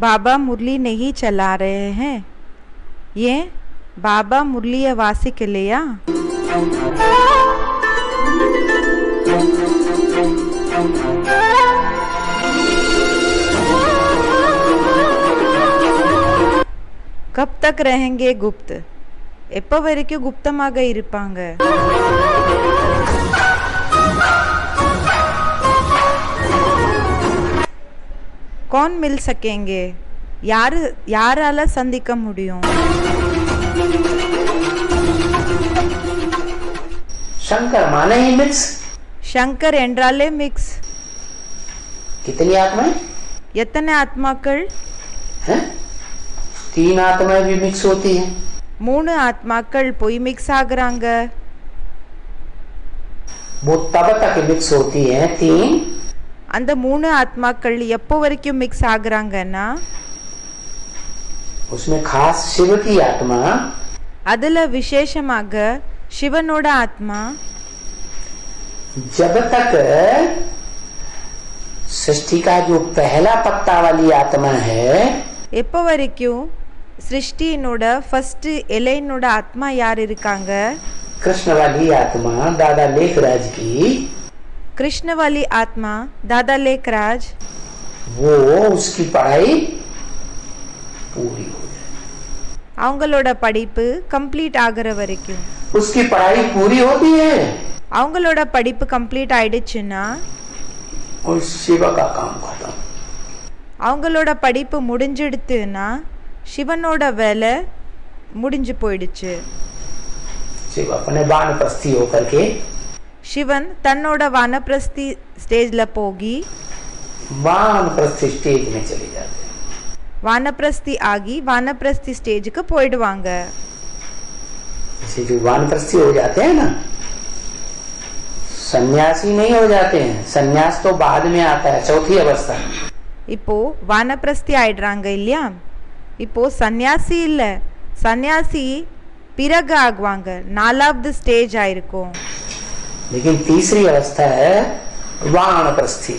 बाबा मुरली नहीं चला रहे हैं। ये बाबा मुरली वासिक लिया। कब तक रहेंगे गुप्त? எப்போ வரைக்கும் குப்தமாக இருப்பாங்க? कौन मिल सकेंगे? யாரால சந்திக்க முடியும்? शंकर माने ही मिक्स। शंकर என்றாலே மிக்ஸ்। कितनी आत्माएं? எத்தனை ஆத்மாக்கள்? हैं? 3 आत्माएं भी मिक्स होती हैं। 3 ஆத்மாக்கள் போய் மிக்ஸ் ஆகுறாங்க। वो तब तक मिक्स होती हैं 3। அந்த 3 ஆத்மாக்கள் எப்போ வரைக்கும் மிக்ஸ் ஆகுறாங்கன்னா उसमें खास शिव की आत्मा, அதுல விசேஷமாக சிவனோட ஆத்மா जब तक सृष्टि का जो पहला पत्ता वाली आत्मा है, எப்போ வரைக்கும் சிருஷ்டியினோட ஃபர்ஸ்ட் இலையினோட ஆத்மா யார் இருக்காங்க? कृष्ण वाली आत्मा दादा लेखराज की, कृष्ण वाली आत्मा दादा लेखराज, वो उसकी पढ़ाई पूरी हो जाए। அவங்களோட படிப்பு கம்ப்ளீட் ஆகுற வரைக்கும்। उसकी पढ़ाई पूरी होती है அவங்களோட படிப்பு கம்ப்ளீட் ஆயிடுச்சுன்னா और शिव का काम खत्म। அவங்களோட படிப்பு முடிஞ்சிடுத்துன்னா சிவனோட வேலை முடிஞ்சு போயிடுச்சு। शिव अपने वानप्रस्थी होकर के, சிவன் தன்னோட வானப்பிரஸ்தி ஸ்டேஜ்ல போகி वानप्रस्थी स्टेज में चले जाते हैं। வானப்பிரஸ்தி ஆகி வானப்பிரஸ்தி ஸ்டேஜுக்கு போயிடுவாங்க। जैसे जो वानप्रस्थी हो जाते हैं ना, सन्यासी नहीं हो जाते हैं। सन्यास तो बाद में आता है, चौथी अवस्था। இப்போ வானப்பிரஸ்தி ஆயிடுறாங்க இல்லையா? இப்போ சன்னியாசி இல்ல, சன்னியாசி பிறகு ஆகுவாங்க, 4வது ஸ்டேஜ் ஆயிருக்கும்। लेकिन तीसरी अवस्था है वानप्रस्थी।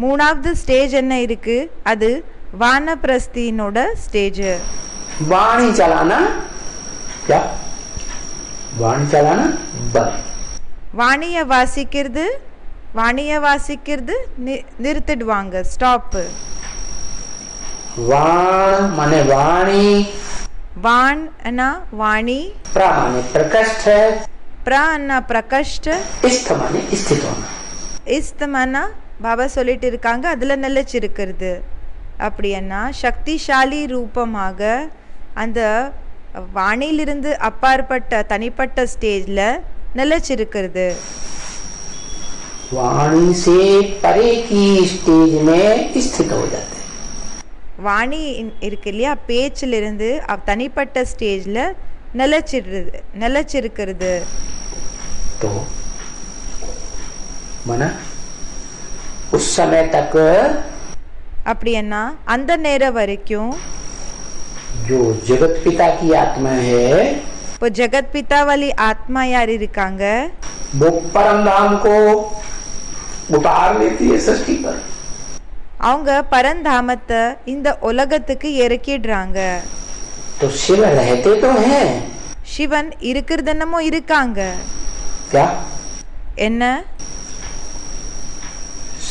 3வது ஸ்டேஜ் என்ன இருக்கு? அது வானப்பிரஸ்தியினோட ஸ்டேஜ்। वाणी चलाना क्या? वाणी चलाना बंद। வாணிய வாசிக்கிறது நிறுத்திடுவாங்க, ஸ்டாப்। वाण माने वाणी, வான் அண்ணா வாணி, प्र माने प्रकष्ठ, प्र அண்ணா பிரகஷ்ட, स्थ माने स्थित होना। இஸ்தமனா பாபா சொல்லிட்டு இருக்காங்க அதுல நிலைச்சிருக்கிறது। அப்படின்னா சக்திசாலி ரூபமாக அந்த வாணியிலிருந்து அப்பாற்பட்ட தனிப்பட்ட ஸ்டேஜ்ல நிலைச்சிருக்கிறது। वाणी से परे की स्टेज में स्थित हो जाते हैं। வாணி இருக்கு இல்லையா, பேச்சிலிருந்து தனிப்பட்ட ஸ்டேஜ்ல நிலைச்சிருக்கிறது। तो मना उस समय तक அப்படின்னா அந்த நேரம் வரைக்கும் जो जगत पिता की आत्मा है, இப்போ ஜெகத் பிதா வாலி ஆத்மா யார் இருக்காங்க? वो परम धाम को उतार लेती है सृष्टि पर। அவங்க பரந்தாமத்தை இந்த உலகத்துக்கு இறக்கிடுறாங்க। तो शिव रहते तो हैं, சிவன் இருக்கிறதென்னமோ இருக்காங்க। क्या? என்ன?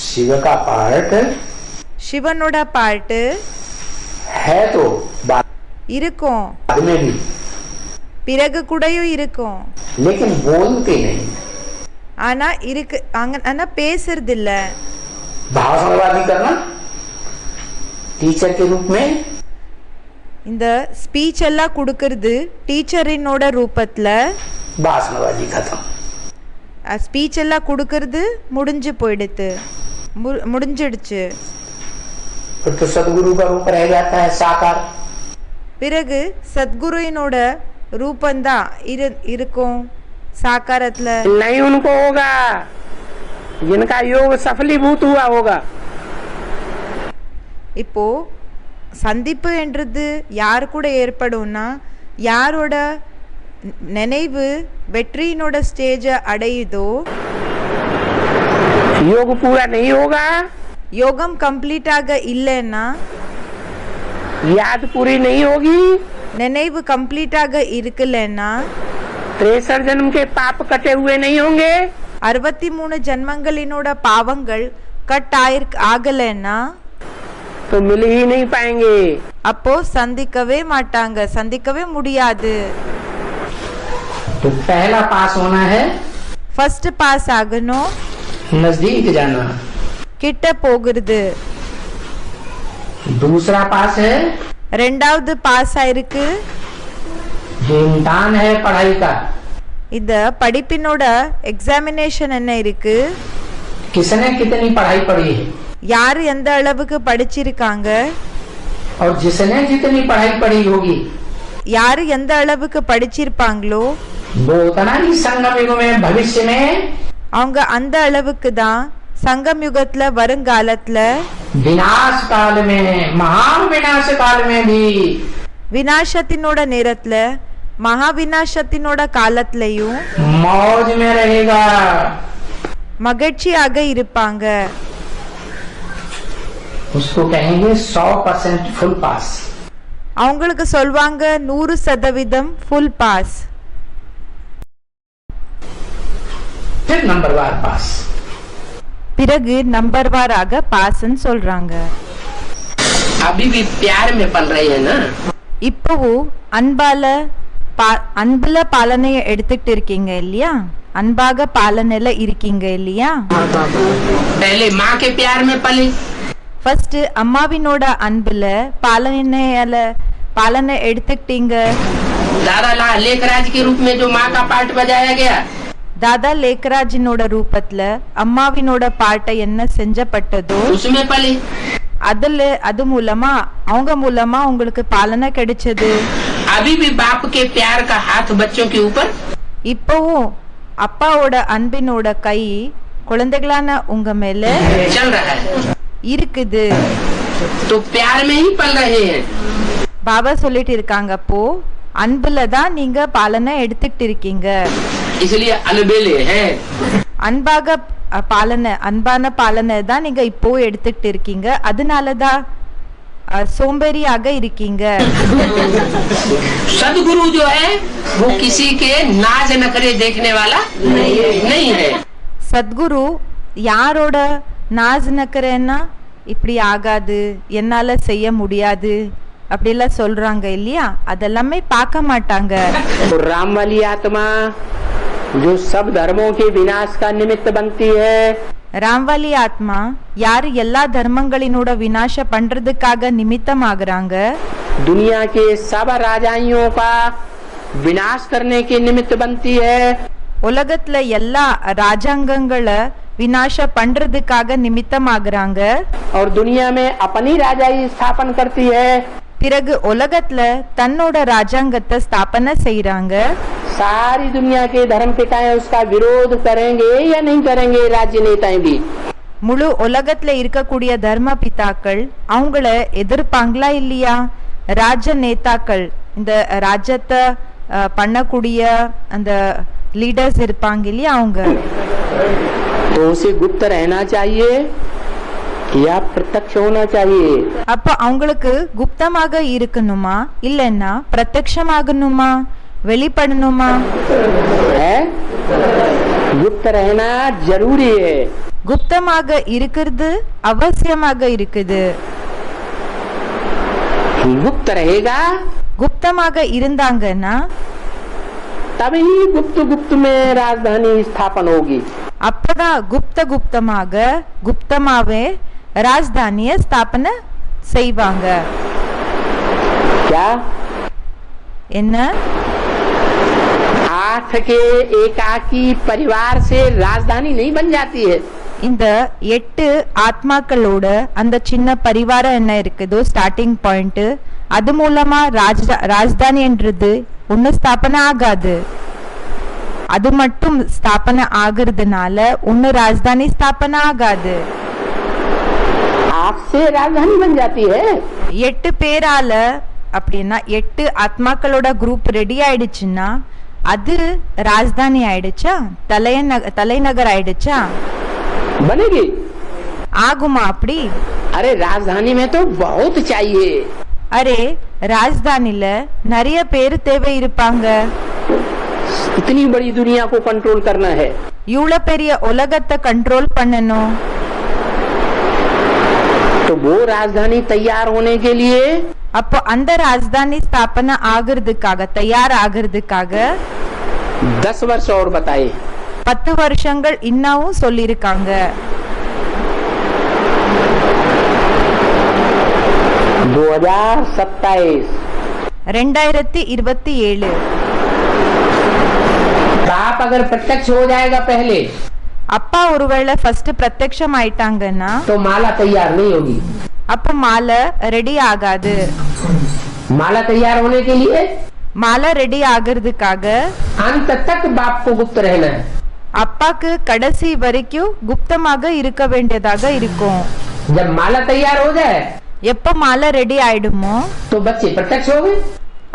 शिव का पार्ट சிவனோட பாட்டு है तो बाद இருக்கும், में भी, பிறகு கூடயும் இருக்கும்। लेकिन बोलते नहीं। ஆனா இருக்கு ஆனா பேசுறது இல்ல। भाषणवादी करना टीचर के रूप में, இந்த ஸ்பீச் எல்லாம் கொடுக்கிறது டீச்சரினோட ரூபத்துல। भाषणवादी खत्म। ஸ்பீச் எல்லாம் கொடுக்கிறது முடிஞ்சிடுச்சு। फिर तो सदगुरु का रूप रह जाता है साकार। பிறகு சத்குருவினோட ரூபந்தான் இருக்கும் साकारத்துல। नहीं उनको होगा जिनका योग सफलीभूत हुआ होगा। இப்போ சந்திப்பு என்றது யார் கூட ஏற்படும்னா யாரோட நினைவு வெற்றியினோட ஸ்டேஜ அடையுதோ। योग पूरा नहीं होगा, யோகம் கம்ப்ளீட் ஆக இல்லைன்னா याद पूरी नहीं होगी, நினைவு கம்ப்ளீட்டாக இருக்கலன்னா 63 जन्म के पाप कटे हुए नहीं होंगे, 63 ஜென்மங்களினோட பாவங்கள் கட் ஆகலன்னா तो मिल ही नहीं पाएंगे। அப்போ சந்திக்கவே மாட்டாங்க, சந்திக்கவே முடியாது। तो पहला पास होना है ஃபர்ஸ்ட் பாஸ் ஆகணும், नजदीक जाना। கிட்ட போகிறது। दूसरा पास है ரெண்டாவது பாஸ் ஆயிருக்கு, जो इम्तिहान है पढ़ाई का। இந்த படிப்பினோட எக்ஸாமினேஷன் என்ன இருக்கு, किसने कितनी पढ़ाई पढ़ी है, யாரு எந்த அளவுக்கு படிச்சிருக்காங்க, और जिसने जितनी पढ़ाई पढ़ी होगी யாரு எந்த அளவுக்கு படிச்சிருப்பாங்களோ वो उतना ही संगम युग में भविष्य में அவங்க அந்த அளவுக்கு தான் சங்கம் யுகத்துல வருங்காலத்துல विनाश काल में, महान विनाश काल में भी விநாசத்தினோட நேரத்துல மகா விநாசத்தினோட காலத்திலையும் मौज में रहेगा। மகிழ்ச்சியாக இருப்பாங்க। उसको कहेंगे 100% फुल पास। அவங்களுக்கு சொல்வாங்க 100% ஃபுல் பாஸ்। फिर नंबरवार पास। பிறகு நம்பர்வாராக பாஸ்ன்னு சொல்றாங்க। अभी भी प्यार में पल रहे हैं ना, இப்பவும் அன்புல பாலனைய எடுத்துட்டு இருக்கீங்க இல்லையா, அன்பாக பாலனையில இருக்கீங்க இல்லையா। पहले माँ के प्यार में पले, ஃபர்ஸ்ட் அம்மாவினோட அன்புல பாலனை எடுத்துக்கிட்டீங்க। दादा लेखराज के रूप में जो माँ का पार्ट बजाया गया, தாதா லேக்கராஜினோட ரூபத்துல அம்மாவினோட பாட்டை என்ன செஞ்சப்பட்டதோ उसमें पले। அது மூலமா அவங்க மூலமா உங்களுக்கு பாலனை கிடைச்சது। अभी भी बाप के प्यार का हाथ बच्चों के ऊपर, இப்பவும் அப்பாவோட அன்பினோட கை குழந்தைகளான உங்க மேல चल रहा है, இருக்குது। तो प्यार में ही पल रहे हैं। பாபா சொல்லிட்டு இருக்காங்க, அப்போ அன்புல தான் நீங்க பாலனை எடுத்துக்கிட்டு இருக்கீங்க। इसलिए अलबेले हैं। அன்பான பாலனை தான் நீங்க இப்போ எடுத்துக்கிட்டு இருக்கீங்க, அதனாலதான் சோம்பேறியாக இருக்கீங்க। सदगुरु जो है वो किसी के नाज नखरे देखने वाला नहीं है। சத்குரு யாரோட நாஸ் நக்கறேன்னா இப்படி ஆகாது, என்னால செய்ய முடியாது அப்படிலாம் சொல்றாங்க இல்லையா, அதெல்லாமே பார்க்க மாட்டாங்க। तो राम वाली आत्मा जो सब धर्मों के विनाश का निमित्त बनती है, ராம்வாலி ஆத்மா யாரு எல்லா தர்மங்களினோட விநாச பண்றதுக்காக நிமித்தம் ஆகுறாங்க, दुनिया के सब राजाइयों का विनाश करने के निमित्त बनती है, உலகத்துல எல்லா ராஜாங்கங்களை விநாச பண்றதுக்காக நிமித்தம் ஆகுறாங்க। और दुनिया में अपनी राजाई स्थापन करती है। பிறகு உலகத்துல தன்னோட ராஜாங்கத்தை ஸ்தாபனை செய்யறாங்க। सारी दुनिया के धर्म पिताएं उसका विरोध करेंगे या नहीं करेंगे, राज्य नेताएं भी। முழு உலகத்துல இருக்கக்கூடிய தர்ம பிதாக்கள் அவங்கள எதிர்ப்பாங்களா இல்லையா, ராஜ நேதாக்கள் இந்த ராஜ்யத்தை பண்ணக்கூடிய அந்த லீடர்ஸ் இருப்பாங்க இல்லையா அவங்க। तो उसे गुप्त रहना चाहिए या प्रत्यक्ष होना चाहिए। அப்ப அவங்களுக்கு குப்தமாக இருக்கணுமா இல்லைன்னா பிரத்யக்ஷமாகணுமா வெளிப்படணுமா? है गुप्त रहना जरूरी है। குப்தமாக இருக்கிறது அவசியமாக இருக்குது। गुप्त रहेगा குப்தமாக இருந்தாங்கன்னா तभी गुप्त गुप्त में राजधानी स्थापन होगी। அப்பதான் குப்தமாவே ராஜதானிய ஸ்தாபனை செய்வாங்க। क्या என்ன? 8 के एकाकी परिवार से राजधानी नहीं बन जाती है। இந்த 8 ஆத்மாக்களோட அந்த சின்ன பரிவாரம் என்ன இருக்குதோ ஸ்டார்டிங் பாயிண்ட், அது மூலமா ராஜதானி என்றது ஒன்னு ஸ்தாபனை ஆகாது। அது மட்டும் ஸ்தாபனை ஆகுறதுனால ஒன்னு ராஜதானி ஸ்தாபனை ஆகாது। आपसे राजधानी बन जाती है। 8 பேரால அப்படின்னா 8 ஆத்மாக்களோட குரூப் ரெடி ஆயிடுச்சுன்னா அது ராஜதானி ஆயிடுச்சா, தலைநகர் ஆயிடுச்சா? बनेगी। ஆகுமா அப்படி? अरे राजधानी में तो बहुत चाहिए। அரே ராஜதானில நிறைய பேர் தேவை இருப்பாங்க. इतनी बड़ी दुनिया को कंट्रोल करना है. இவ்வளவு பெரிய உலகத்தை கண்ட்ரோல் பண்ணணும். तो वो राजधानी तैयार होने के लिए அப்போ அந்த ராஜதானி ஸ்தாபனை ஆகிறதுக்காக தயார் ஆகிறதுக்காக 10 वर्ष और बताए. 10 வருஷங்கள் இன்னமும் சொல்லியிருக்காங்க. 2027 बाप अगर प्रत्यक्ष हो जाएगा पहले அப்பா ஒருவேளை ஃபர்ஸ்ட் பிரத்யக்ஷம் ஆயிட்டாங்கன்னா तो माला तैयार नहीं होगी. அப்ப மாலை ரெடி ஆகாது. माला तैयार होने के लिए மாலை ரெடி ஆகிறதுக்காக अंत तक बाप को गुप्त रहना है. அப்பாக்கு கடைசி வரைக்கும் குப்தமாக இருக்க வேண்டியதாக இருக்கும். जब माला तैयार हो जाए எப்ப மாலை ரெடி ஆயிடுமோ तो बच्चे प्रत्यक्ष हो गए.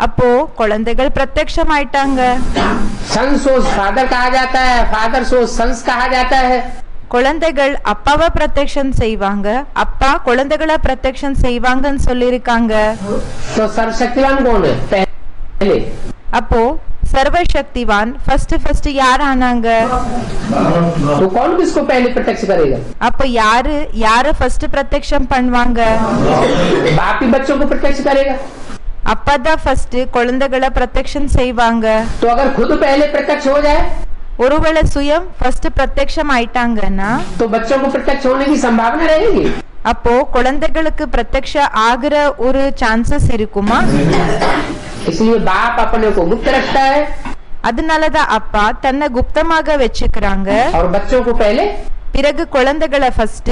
அப்போ குழந்தைகள் பிரத்யக்ஷம் ஆயிட்டாங்க. सन सोच फादर कहा जाता है, फादर सोच सन्स कहा जाता है. குழந்தைகள் அப்பாவை பிரத்யக்ஷம் செய்வாங்க, அப்பா குழந்தைகளை பிரத்யக்ஷம் செய்வாங்கன்னு சொல்லியிருக்காங்க. तो सर्वशक्तिवान कौन है पहले? அப்போ சர்வசக்திவான் ஃபர்ஸ்ட் யார் ஆனாங்க? तो कौन किसको पहले प्रत्यक्ष करेगा? அப்ப யாரு ஃபர்ஸ்ட் பிரத்யக்ஷம் பண்ணுவாங்க? बाप ही बच्चों को प्रत्यक्ष करेगा. அப்பா தான் ஃபர்ஸ்ட் குழந்தைகளை பிரத்யக்ஷம் செய்வாங்க. तो अगर खुद पहले प्रत्यक्ष हो जाए ஒருவேளை சுயம் ஃபர்ஸ்ட் பிரத்யக்ஷம் ஆயிட்டாங்கன்னா तो बच्चों को प्रत्यक्ष होने की संभावना रहेगी. அப்போ குழந்தைகளுக்கு பிரத்யக்ஷ ஆகிற ஒரு சான்சஸ் இருக்குமா? इसलिए बाप अपने को गुप्त रखता है அதனாலதான் அப்பா தன்னை குப்தமாக வச்சுக்கிறாங்க. और बच्चों को पहले பிறகு குழந்தைகளை ஃபர்ஸ்ட்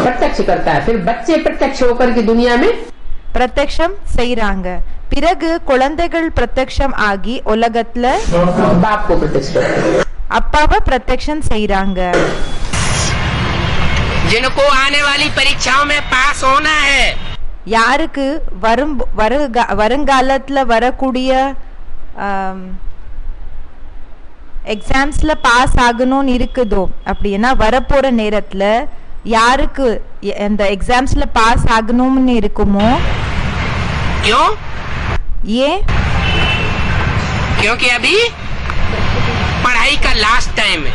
प्रत्यक्ष करता है. फिर बच्चे प्रत्यक्ष होकर की दुनिया में பிரத்யக்ஷம் செய்றாங்க. பிறகு குழந்தைகள் பிரத்யக்ஷம் ஆகி உலகத்துல बाप को प्रत्यक्ष करता है. அப்பாவை பிரத்யக்ஷம் செய்றாங்க. जिनको आने वाली परीक्षाओं में पास होना है யாருக்கு வருங்காலத்துல வரக்கூடிய எக்ஸாம்ஸ்ல பாஸ் ஆகணும்னு இருக்குதோ அப்படின்னா வரப்போற நேரத்துல யாருக்கு அந்த எக்ஸாம்ஸ்ல பாஸ் ஆகணும்னு இருக்குமோ क्यों? ஏன்? क्योंकि अभी पढ़ाई का लास्ट टाइम है.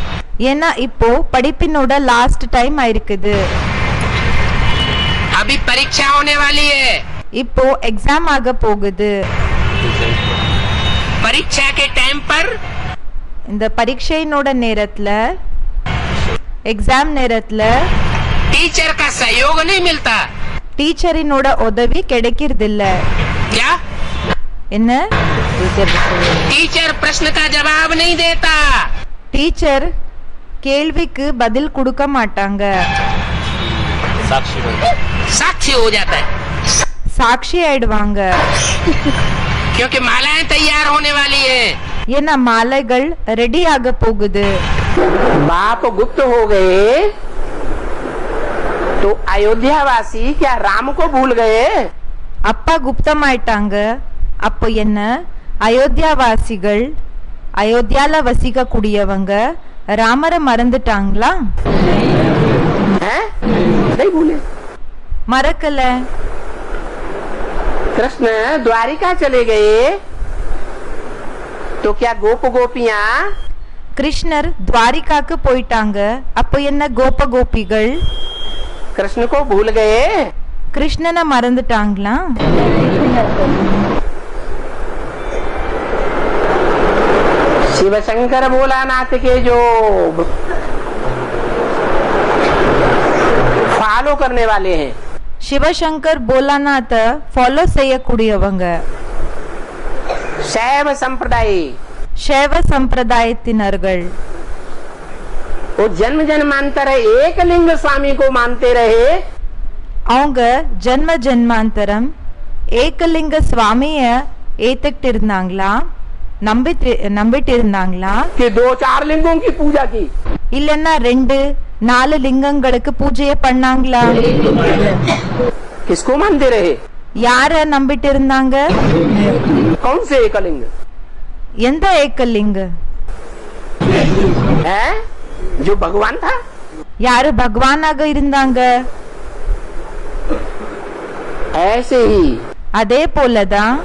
ஏன்னா இப்போ படிப்பினோட லாஸ்ட் டைம் ஆயிருக்குது. अभी परीक्षा होने वाली है. இப்போ எக்ஸாம் ஆக போகுது. परीक्षा के टाइम पर இந்த பரீட்சையினோட நேரத்துல எக்ஸாம் நேரத்துல टीचर का सहयोग नहीं मिलता. டீச்சரினோட உதவி கிடைக்கிறதில்ல. क्या? என்ன? टीचर प्रश्न का जवाब नहीं देता. டீச்சர் கேள்விக்கு பதில் கொடுக்க மாட்டாங்க. साक्षी हो जाता है. சாட்சி ஆயிடுவாங்க. क्योंकि मालाएं तैयार होने वाली है. ஏன்னா மாலைகள் ரெடி ஆக போகுது. बाप गुप्त हो गए तो अयोध्यावासी क्या राम को भूल गए? அப்பா குப்தமாயிட்டாங்க. அப்போ என்ன அயோத்தியாவாசிகள் அயோத்தியால வசிக்க கூடியவங்க ராமரை மறந்துட்டாங்களா? नहीं भूले. மறக்கல. कृष्ण द्वारिका चले गए तो क्या गोप गोपियां கிருஷ்ணர் துவாரிகாக்கு போயிட்டாங்க. அப்போ என்ன கோப கோபிகள் कृष्ण को भूल गए? கிருஷ்ணனை மறந்துட்டாங்களா? शिव शंकर भोलानाथ के जो फॉलो करने वाले हैं சிவசங்கர் போலாநாத ஃபாலோ செய்யக்கூடியவங்க शैव संप्रदाय शैव संप्रदायத்தினர்கள் वो जन्म जन्मांतर एक लिंग स्वामी को मानते रहे. அவங்க ஜென்ம ஜென்மாந்தரம் ஏகலிங்க சுவாமிய ஏத்துக்கிட்டு இருந்தாங்களா? நம்பிட்டு இருந்தாங்களா? कि 2-4 लिंगों की पूजा की. இல்லன்னா 2-4 லிங்கங்களுக்கு பூஜையை பண்ணாங்களா? किसको मानते रहे? யார நம்பிட்டு இருந்தாங்க? कौन से एकलिंग? எந்த ஏகலிங்க? है जो भगवान था. யாரு பகவானாக இருந்தாங்க? ऐसे ही அதே போலதான்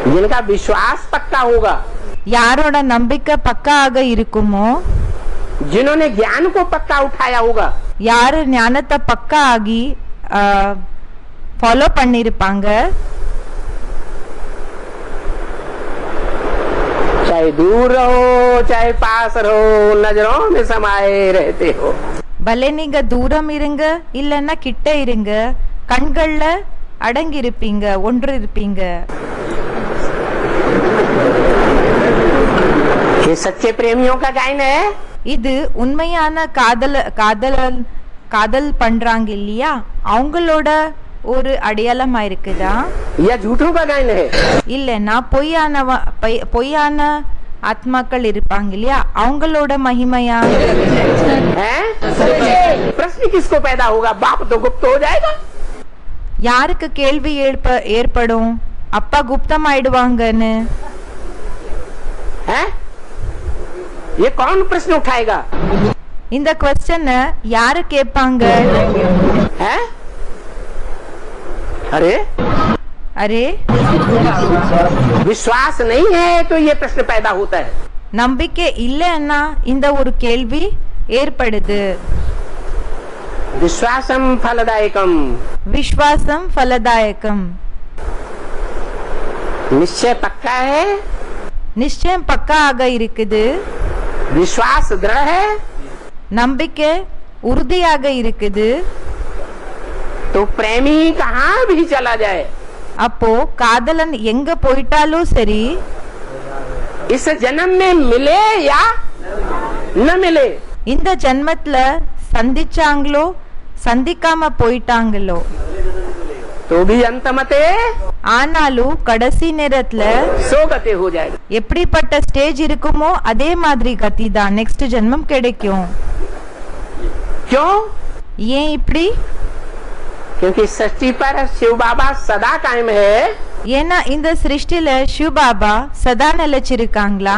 जिनका विश्वास पक्का होगा, யாரோட நம்பிக்கை பக்கா ஆக இருக்குமோ, जिन्होंने ज्ञान को पक्का उठाया होगा, யாரு ஞானத்தை பக்கா ஆகி ஃபாலோ பண்ணிருப்பாங்க, चाहे दूर रहो चाहे पास रहो, नजरों में समाये रहते हो। பலே நீங்க தூரம் இருங்க இல்லன்னா கிட்ட இருங்க, கண்கள்ல அடங்கி இருப்பீங்க, ஒன்று இருப்பீங்க. ये सच्चे प्रेमियों का गायन है। இது உண்மையான காதல் பண்றாங்க இல்லையா, அவங்களோட ஒரு அடையாளமா இருக்குதா, या झूठों का गायन है। இல்லன்னா பொய்யான ஆத்மாக்கள் இருப்பாங்க இல்லையா, அவங்களோட மகிமையா? हैं? प्रश्न किसको पैदा होगा? बाप तो गुप्त हो जाएगा। யாருக்கு கேள்வி ஏற்படும், அப்பா குப்தம் ஆயிடுவாங்கன்னு? हैं? ये कौन प्रश्न उठाएगा? இந்த क्वेश्चन யாரு கேட்பாங்க? हैं? अरे அரே, विश्वास नहीं है तो ये प्रश्न पैदा होता है। நம்பிக்கை இல்லைன்னா இந்த ஒரு கேள்வி ஏற்படுது. विश्वासम फलदायकम, விஸ்வாசம் ஃபலதாயகம். निश्चय पक्का है, நிச்சயம் பக்கா ஆக இருக்குது, विश्वास दृढ़ है, நம்பிக்கை உறுதியாக இருக்குது. तो प्रेमी कहाँ भी चला जाए, அப்போ காதலன் எங்க போயிட்டாலும் சரி, इस जन्म में मिले या न मिले, இந்த ஜென்மத்துல சந்திச்சாங்களோ சந்திக்காம போயிட்டாங்களோ, तो भी अंतमते ஆனாலும் கடைசி நேரத்துல सो गते हो जाएगा। எப்படிப்பட்ட ஸ்டேஜ் இருக்குமோ அதே மாதிரி கதி தான் நெக்ஸ்ட் ஜென்மம் கிடைக்கும். क्यों? ஏன் இப்படி? क्योंकि सृष्टि पर शिव बाबा सदा कायम है, ஏன்னா இந்த சிருஷ்டில சிவ பாபா சதா நிலைச்சிருக்காங்களா,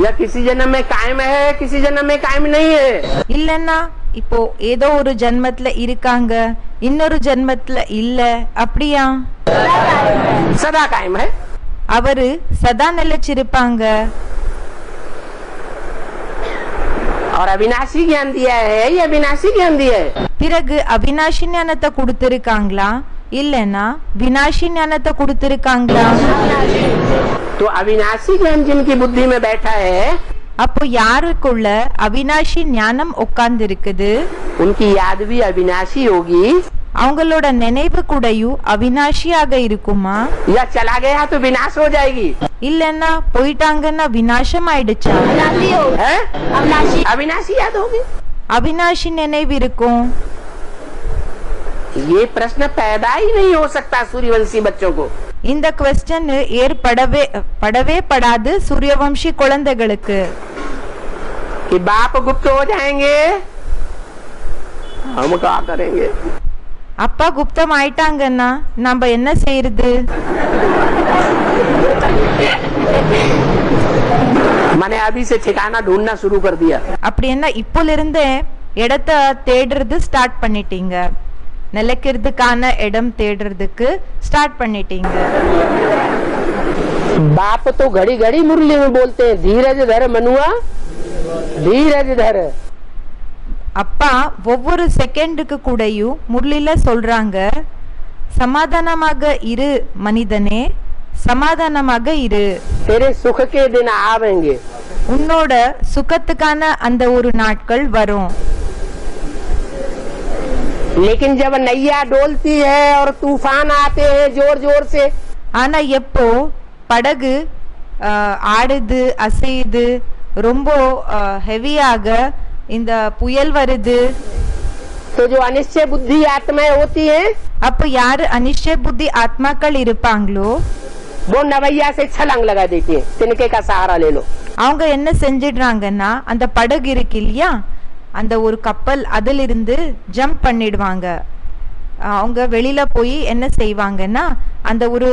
या किसी जन्म में कायम है किसी जन्म में कायम नहीं है। இல்லன்னா இப்போ ஏதோ ஒரு ஜென்மத்துல இருக்காங்க, இன்னொரு ஜென்மத்துல இல்ல, அப்படியா? सदा कायम है। அவரு சதா நிலைச்சிருப்பாங்க. और अविनाशी ज्ञान दिया है, ये अविनाशी ज्ञान दिया है। பிறகு அவினாஷி ஞானத்தை கொடுத்திருக்காங்களா இல்லன்னா வினாஷி ஞானத்தை கொடுத்திருக்காங்களா? तो अविनाशी ज्ञान जिनकी बुद्धि में बैठा है, அப்போ யாருக்குள்ள அவினாஷி ஞானம் உட்கார்ந்து இருக்குது, उनकी याद भी अविनाशी होगी, அவங்களோட நினைவு கூடயும் அவினாஷியாக இருக்குமா, या चला गया तो विनाश हो जाएगी। இல்லன்னா போயிட்டாங்கன்னா வினாசம் ஆயிடுச்சா? है? अविनाशी याद होगी। அவினாஷி நினைவு இருக்கும். ये प्रश्न पैदा ही नहीं हो सकता सूर्यवंशी बच्चों को। இந்த क्वेश्चन படவே படாது சூரியவம்சி குழந்தைகளுக்கு. कि बाप गुप्त हो जाएंगे, हम क्या करेंगे? அப்பா குப்தம் ஆயிட்டாங்கன்னா நம்ம என்ன செய்யறது? मैंने अभी से ठिकाना ढूंढना शुरू कर दिया। அப்படின்னா இப்போல இருந்தே இடத்த தேடுறது ஸ்டார்ட் பண்ணிட்டீங்க, நிலைக்கிறதுக்கான இடம் தேடுறதுக்கு ஸ்டார்ட் பண்ணிட்டீங்க. बाप तो घड़ी घड़ी मुरली में बोलते हैं, धीरज धर मनुआ धीरज धर। அப்பா ஒவ்வொரு செகண்டுக்கு கூடயும் முரளில சொல்றாங்க, சமாதானமாக இரு மனிதனே, சமாதானமாக இரு, तेरे सुख के दिन आवेंगे। உன்னோட சுகத்துக்கான அந்த ஒரு நாட்கள் வரும். लेकिन जब नैया डोलती है और तूफान आते हैं जोर जोर से, ஆனா எப்போ படகு ஆடுது அசையுது, ரொம்ப ஹெவியாக இந்த புயல் வருது, तो जो अनिश्चय बुद्धि आत्माएं होती हैं, அப்போ யாரு அனிश्चय புத்தி ஆத்மாக்கள் இருப்பாங்களோ वो नवैया से छलांग लगा देती हैं, तिनके का सहारा ले लो। அவங்க என்ன செஞ்சிடுறாங்கன்னா அந்த படகு இருக்கு இல்லையா, அந்த ஒரு கப்பல், அதிலிருந்து ஜம்ப் பண்ணிடுவாங்க. அவங்க வெளியில போய் என்ன செய்வாங்கன்னா அந்த ஒரு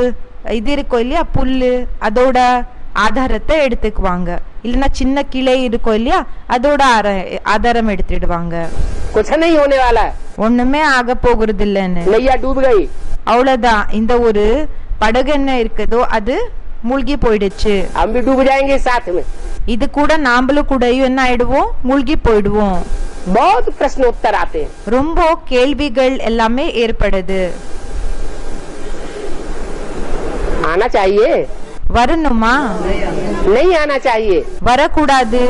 இது இருக்கும் இல்லையா புல்லு, அதோட ஆதாரத்தை எடுத்துக்குவாங்க, இல்லைன்னா சின்ன கிளை இருக்கும் இல்லையா அதோட ஆதாரம் எடுத்துடுவாங்க. कुछ नहीं होने वाला है, ஒண்ணுமே ஆக போகிறது இல்லைன்னு. नैया डूब गई, அவ்வளவுதான், இந்த ஒரு படகு என்ன இருக்குதோ அது மூழ்கி போயிடுச்சு. हम भी डूब जाएंगे साथ में. இது கூட நாமளும் கூடயும் என்ன ஆயிடுவோம், மூழ்கி போயிடுவோம். बहुत प्रश्न उत्तर आते हैं. ரொம்ப கேள்விகள் எல்லாமே ஏற்படுது. आना चाहिए? வரணுமா? नहीं आना चाहिए. வரக்கூடாது.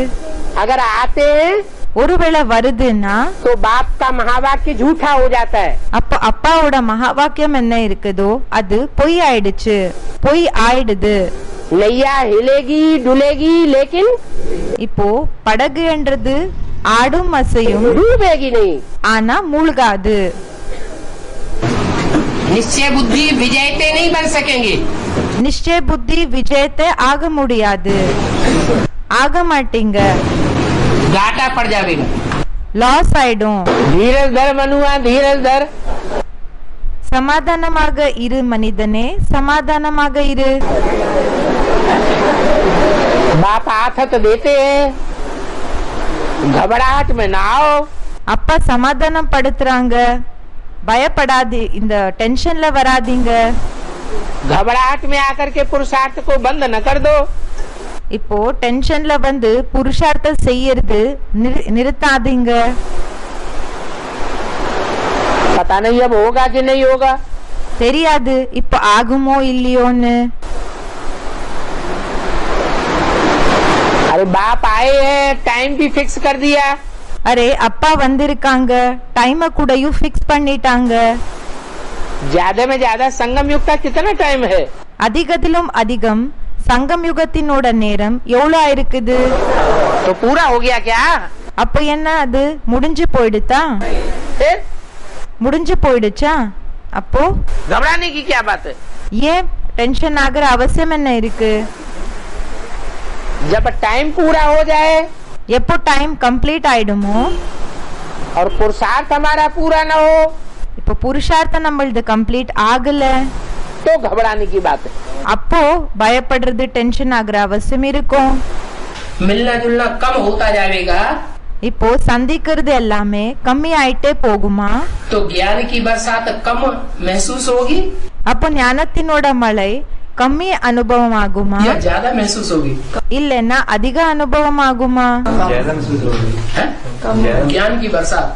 अगर आते हैं ஒருவேளை வருதுன்னா तो बाप का महावाक्य झूठा हो जाता है. அப்ப அப்பாவோட மகா வாக்கியம் என்ன இருக்குதோ அது பொய் ஆயிடுச்சு, பொய் ஆயிடுது. नैया हिलेगी डुलेगी लेकिन இப்போ படகு என்றது ஆடும் அசையும், डूबेगी नहीं. ஆனா மூழ்காது. निश्चय बुद्धि विजयते नहीं बन सकेंगे. நிச்சய புத்தி விஜயத்தை ஆக முடியாது, ஆக மாட்டீங்க. घाटा पड़ जाएगा. லாஸ் ஆயிடும். धीरज धर मनुआ धीरज धर. சமாதானமாக இரு மனிதனே, சமாதானமாக இரு. बाप आथत देते हैं, घबराहट में ना आओ. அப்பா சமாதானம் படுத்துறாங்க, பயப்படாது, இந்த டென்ஷன்ல வராதீங்க. घबराहट में आकर के पुरुषार्थ को बंद न कर दो. இப்போ டென்ஷன்ல வந்து புருஷார்த்தம் செய்யறது நிறுத்தாதீங்க. पता नहीं अब होगा कि नहीं होगा. தெரியாது இப்ப ஆகுமோ இல்லையோன்னு. अरे बाप आए हैं, टाइम भी फिक्स कर दिया. அரே அப்பா வந்திருக்காங்க, டைமை கூடயும் ஃபிக்ஸ் பண்ணிட்டாங்க. ज्यादा में ज्यादा संगम युग का कितना टाइम है? அதிகத்திலும் அதிகம் சங்கம் யுகத்தினோட நேரம் எவ்வளவு ஆயிருக்குது? तो पूरा हो गया क्या? அப்ப என்ன அது முடிஞ்சு போயிடுதா? फिर முடிஞ்சு போயிடுச்சா? அப்போ घबराने की क्या बात है? ஏன் டென்ஷன் ஆகிற அவசியம் என்ன இருக்கு? जब टाइम पूरा हो जाए எப்போ டைம் கம்ப்ளீட் ஆயிடுமோ, और पुरुषार्थ हमारा पूरा न हो இப்போ புருஷார்த்தம் நம்மளது கம்ப்ளீட் ஆகல, तो घबराने की बात है. அப்போ பயப்படுறது, டென்ஷன் ஆகிற அவசியம் இருக்கும். मिलना जुलना कम होता जाएगा இப்போ சந்திக்கிறது எல்லாமே கம்மி ஆயிட்டே போகுமா? तो ज्ञान की बरसात कम महसूस होगी அப்போ ஞானத்தினோட மழை கம்மி அனுபவம் ஆகுமா, या ज्यादा महसूस होगी? இல்லைன்னா அதிக அனுபவம் ஆகுமா? ज्ञान की बरसात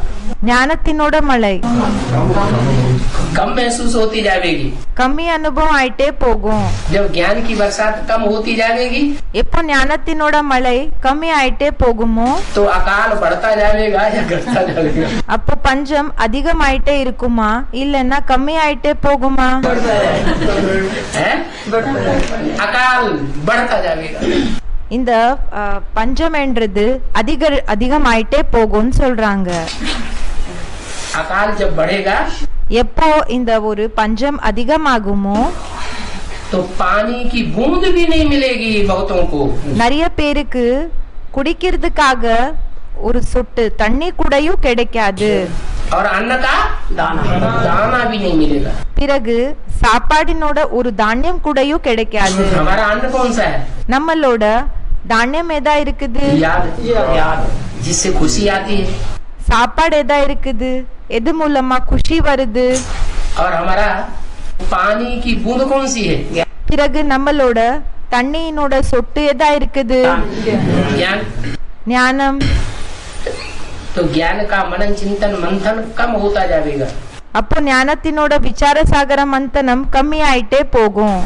ஞானத்தினோட மழை कम महसूस होती जाएगी. கம்மி அனுபவம் ஆயிட்டே போகும். जब ज्ञान की बरसात कम होती जाएगी எப்போ ஞானத்தினோட மழை கம்மி ஆயிட்டே போகுமோ, तो अकाल बढ़ता जाएगा या घटता जाएगा? அப்போ பஞ்சம் அதிகமாயிட்டே இருக்குமா, இல்லைன்னா கம்மி ஆயிட்டே போகுமா? हैं? अकाल बढ़ता जाएगा. இந்த பஞ்சம் என்றது அதிகமாயிட்டே போகும்னு சொல்றாங்க. अकाल जब बढ़ेगा எப்போ இந்த ஒரு பஞ்சம் அதிகமாகுமோ, तो पानी की बूंद भी नहीं मिलेगी बहुतों को. நிறைய பேருக்கு குடிக்கிறதுக்காக ஒரு சொட்டு தண்ணி கூடயும் கிடைக்காது. और अन्न का दाना भी नहीं मिलेगा. பிறகு சாப்பாடினோட ஒரு தானியம் கூடயும் கிடைக்காது. हमारा अन्न कौन सा है? நம்மளோட தானியம் எதா இருக்குது? याद जिससे खुशी आती है. சாப்பாடு எதா இருக்குது? எது மூலமா குஷி வருது? और हमारा पानी की बूंद कौन सी है? பிறகு நம்மளோட தண்ணியினோட சொட்டு எதா இருக்குது? ज्ञान. ஞானம். तो ज्ञान का मनन चिंतन मंथन कम होता जाएगा. அப்போ ஞானத்தினோட விசார சாகர மந்தனம் கம்மி ஆயிட்டே போகும்.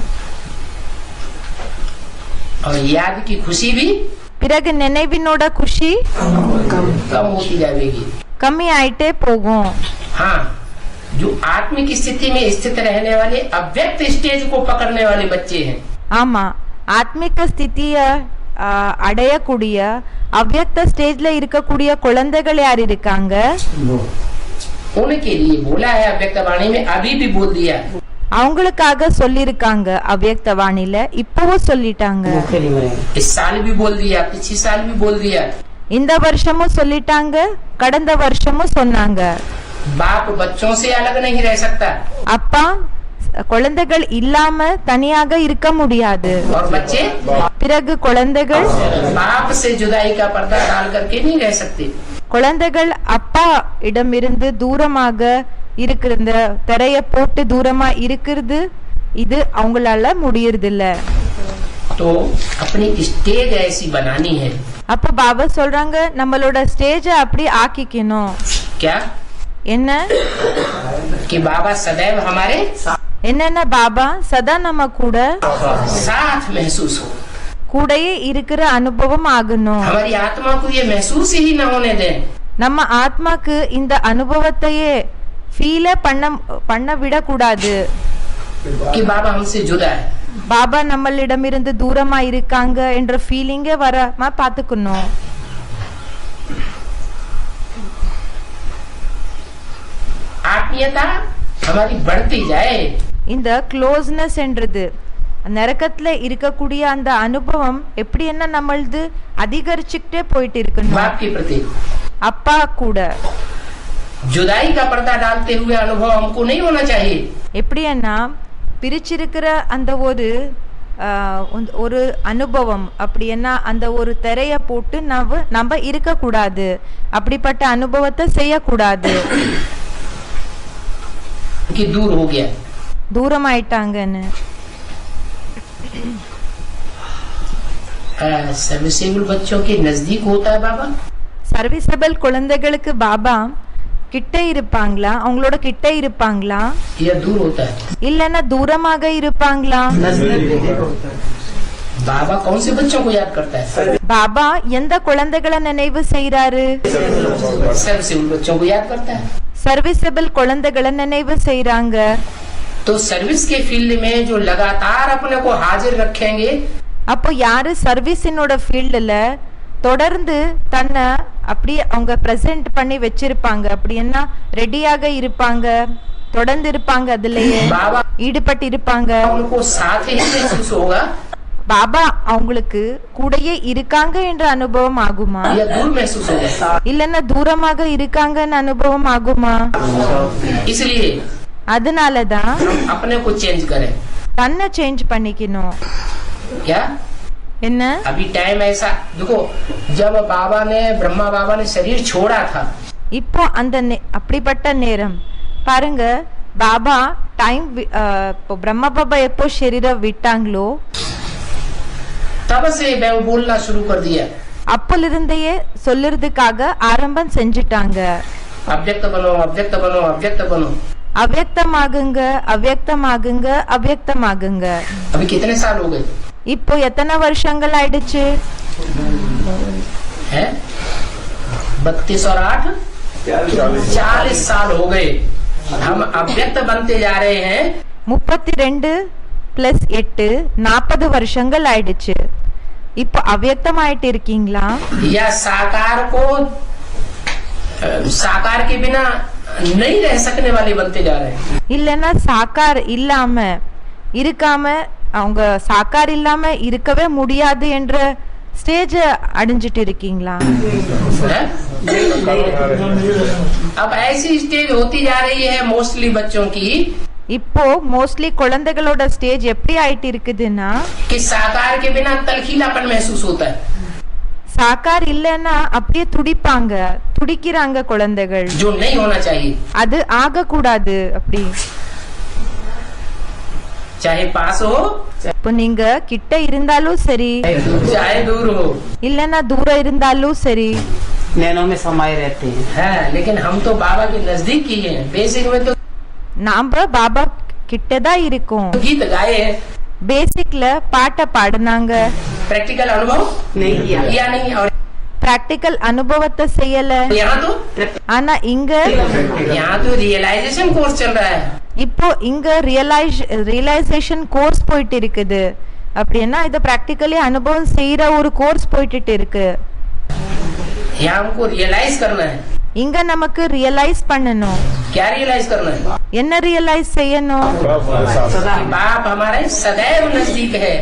और याद की खुशी भी பிறகு நினைவினோட குஷி कम होती जाएगी. கம்மி ஆயிட்டே போகும். हाँ, जो आत्मिक स्थिति में स्थित रहने वाले अव्यक्त स्टेज को पकड़ने वाले बच्चे हैं. ஆமா, ஆத்மிக ஸ்திதிய அடையக்கூடிய அவ்யக்த ஸ்டேஜ்ல இருக்கக்கூடிய குழந்தைகள் யார் இருக்காங்க? उनके लिए बोला है अव्यक्त वाणी में, अभी भी बोल दिया. அவங்களுக்காக சொல்லிருக்காங்க அவ்யக்த வாணில, இப்பவும் சொல்லிட்டாங்க. इस साल भी बोल दिया, पिछले साल भी बोल दिया. இந்த வருஷமும் சொல்லிட்டாங்க, கடந்த வருஷமும் சொன்னாங்க. बाप बच्चों से अलग नहीं रह सकता. அப்பா குழந்தைகள் இல்லாம தனியாக இருக்க முடியாது. और बच्चे பிறகு குழந்தைகள் बाप से जुदाई का पर्दा डाल करके नहीं रह सकते. குழந்தைகள் அப்பா இடமிருந்து தூரமாக இருக்கிற இந்த திரைய போட்டு தூரமா இருக்கிறது இது அவங்களால முடியறதில்ல. तो अपनी स्टेज ऐसी बनानी है. அப்ப பாபா சொல்றாங்க நம்மளோட ஸ்டேஜ அப்படி ஆக்கிக்கணும். क्या? என்ன? कि बाबा सदैव हमारे என்னன்னா பாபா சதா நம்ம கூட साथ महसूस हो. கூடயே இருக்கிற அனுபவம் ஆகணும். हमारी आत्मा को ये महसूस ही ना होने दें நம்ம ஆத்மாக்கு இந்த அனுபவத்தையே ஃபீல பண்ண விடக்கூடாது. कि बाबा हमसे जुदा है. பாபா நம்மளிடமிருந்து தூரமா இருக்காங்க என்ற ஃபீலிங்கே வராம பாத்துக்கணும். आत्मीयता हमारी बढ़ती जाए. இந்த க்ளோஸ்னஸ் என்றது நரகத்துல இருக்கக்கூடிய அந்த அனுபவம் எப்படி என்ன நம்மளது அதிகரிச்சுக்கிட்டே போயிட்டு இருக்கணும். बाप के प्रति அப்பா கூட जुदाई का पर्दा डालते हुए अनुभव हमको नहीं होना चाहिए. எப்படின்னா பிரிச்சிருக்கிற அந்த ஒரு அனுபவம் அப்படின்னா அந்த ஒரு திரைய போட்டு நம்ம இருக்க கூடாது. அப்படிப்பட்ட அனுபவத்தை செய்யக்கூடாது. कि दूर हो गया. தூரம் ஆயிட்டாங்கன்னு. सर्विसेबल बच्चों के नजदीक होता है बाबा. சர்வீசபிள் குழந்தைகளுக்கு பாபா கிட்ட இருப்பாங்களா? அவங்களோட கிட்ட இருப்பாங்களா? या दूर होता है. இல்லன்னா தூரமாக இருப்பாங்களா? बाबा कौन से बच्चों को याद करता है? பாபா எந்த குழந்தைகளை நினைவு செய்யறாரு? सर्विसेबल बच्चों को याद करता है. சர்வீசபிள் குழந்தைகளை நினைவு செய்யறாங்க. तो सर्विस के फील्ड में जो लगातार अपने को हाजिर रखेंगे அப்போ யாரு சர்வீஸினோட ஃபீல்டுல தொடர்ந்து தன்னை அப்படியே அவங்க பிரசன்ட் பண்ணி வச்சிருப்பாங்க அப்படின்னா ரெடியாக இருப்பாங்க தொடர்ந்து இருப்பாங்க அதுலயே ஈடுபட்டு இருப்பாங்க. उनको साथ ही महसूस होगा. பாபா அவங்களுக்கு கூடயே இருக்காங்க என்ற அனுபவம் ஆகுமா? या दूर महसूस होगा. இல்லன்னா தூரமாக இருக்காங்கன்னு அனுபவம் ஆகுமா? इसलिए அதனாலதான் अपने को चेंज करें. தன்னை சேஞ்ச் பண்ணிக்கணும். क्या? என்ன? अभी टाइम ऐसा देखो जब बाबा ने ब्रह्मा बाबा ने शरीर छोड़ा था இப்போ அந்த அப்படிப்பட்ட நேரம் பாருங்க பாபா டைம் பிரம்மா பாபா எப்போ சரீரம் விட்டாங்களோ तब से मैं बोलना शुरू कर दिया. அப்பலிருந்தே சொல்லுறதுக்காக ஆரம்பம் செஞ்சுட்டாங்க. अव्यक्त बनो अव्यक्त बनो अव्यक्त बनो. அவ்யக்தமாகுங்க அவ்யக்தமாகுங்க அவ்யக்தமாகுங்க. अभी कितने साल हो गए? இப்போ எத்தனை வருஷங்கள் ஆயிடுச்சு? 32 और 8 40 साल हो गए. हम अव्यक्त बनते जा रहे हैं. 32 + 8 40 வருஷங்கள் ஆயிடுச்சு. இப்போ அவ்யக்தம் ஆயிட்டு இருக்கீங்களா? या साकार को साकार के बिना नहीं रह सकने वाले बनते जा रहे हैं. இல்லன்னா சாக்கார் இல்லாம இருக்காம அவங்க சாக்கார் இல்லாம இருக்கவே முடியாது என்ற ஸ்டேஜ் அடைஞ்சிட்டு இருக்கீங்களா? अब ऐसी स्टेज होती जा रही है मोस्टली बच्चों की. இப்போ மோஸ்ட்லி குழந்தைகளோட ஸ்டேஜ் எப்படி ஆயிட்டு இருக்குதுன்னா कि साकार के बिना तलखीलापन महसूस होता है. சாக்கார் இல்லன்னா அப்படியே துடிக்கிறாங்க குழந்தைகள். जो नहीं होना चाहिए. அது ஆக கூடாது. அப்படி चाहे पास हो இப்போ நீங்க கிட்ட இருந்தாலும் சரி चाहे दूर हो இல்லன்னா தூரம் இருந்தாலும் சரி नैनों में समाये रहते हैं. लेकिन हम तो बाबा के नजदीक ही हैं. बेसिक में तो நாம பாபா கிட்டதான் இருக்கோம். गीत गाए हैं. பேசிக்ல பாட்ட பாடுனாங்க. प्रैक्टिकल अनुभव नहीं किया. या नहीं. और பிராக்டிக்கல் அனுபவத்தை செய்யல. यहाँ तो ஆனா இங்க यहाँ तो रियलाइजेशन कोर्स चल रहा है. இப்போ இங்க ரியலைசேஷன் கோர்ஸ் போயிட்டு இருக்குது. அப்படின்னா இத பிராக்டிகலி அனுபவம் செய்யற ஒரு கோர்ஸ் போயிட்டு இருக்கு. यहाँ हमको रियलाइज करना है. இங்க நமக்கு ரியலைஸ் பண்ணணும். क्या रियलाइज करना है? என்ன ரியலைஸ் செய்யணும்? बाप हमारे सदैव नजदीक है.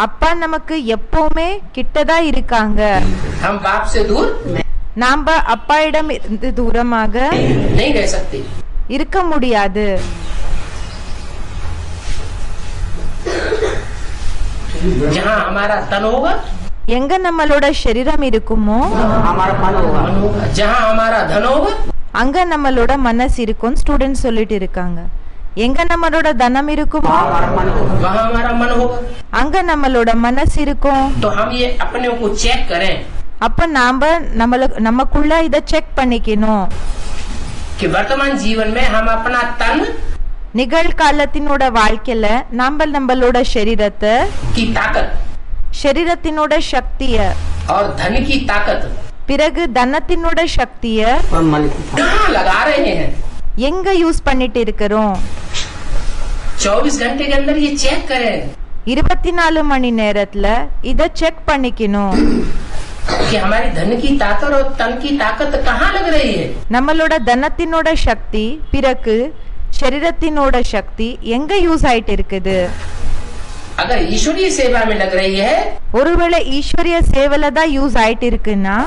அப்பா நமக்கு எப்பவுமே கிட்டதான் இருக்காங்க. हम बाप से दूर நாம அப்பாயிடம் இருந்து தூரமாக नहीं रह सकते. இருக்க முடியாது. जहाँ हमारा तन होगा எங்க நம்மளோட சரீரம் இருக்குமோ हमारा मन होगा. जहाँ हमारा धन होगा அங்க நம்மளோட மனசு இருக்கும் ஸ்டூடெண்ட் சொல்லிட்டு இருக்காங்க. எங்க நம்மளோட தனம் இருக்குமோ वहाँ हमारा मन होगा. அங்க நம்மளோட மனசு இருக்கும். तो हम ये अपने को चेक करें அப்ப நாம நமக்குள்ள இத செக் பண்ணிக்கணும். कि वर्तमान जीवन में हम अपना तन நிகழ்காலத்தினோட வாழ்க்கையில நாம நம்மளோட शरीरத்தை की ताकत शरीरத்தினோட சக்திய और धन की ताकत பிறகு தனத்தினோட சக்திய और मन की कहाँ लगा रहे हैं. எங்க யூஸ் பண்ணிட்டு இருக்கிறோம். 24 घंटे के अंदर ये चेक करें 24 மணி நேரத்துல இத செக் பண்ணிக்கணும். कि हमारी धन की ताकत और तन की ताकत कहाँ लग रही है. நம்மளோட தனத்தினோட சக்தி பிறகு शरीरத்தினோட சக்தி எங்க யூஸ் ஆயிட்டு இருக்குது. अगर ईश्वरीय सेवा में लग रही है ஒருவேளை ஈஸ்வரிய சேவல தான் யூஸ் ஆயிட்டு இருக்குன்னா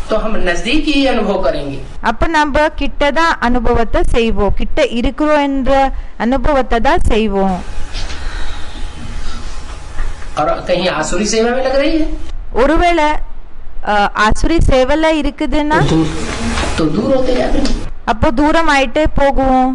तो हम नजदीक ही अनुभव करेंगे. அப்ப நம்ம கிட்டதான் அனுபவத்தை செய்வோம். கிட்ட இருக்கிறோம் என்ற அனுபவத்தை தான் செய்வோம். और कहीं आसुरी सेवा में लग रही है ஒருவேளை ஆசுரி சேவல இருக்குதுன்னா तो दूर होते जाते हैं. அப்போ தூரம் ஆயிட்டே போகுவோம்.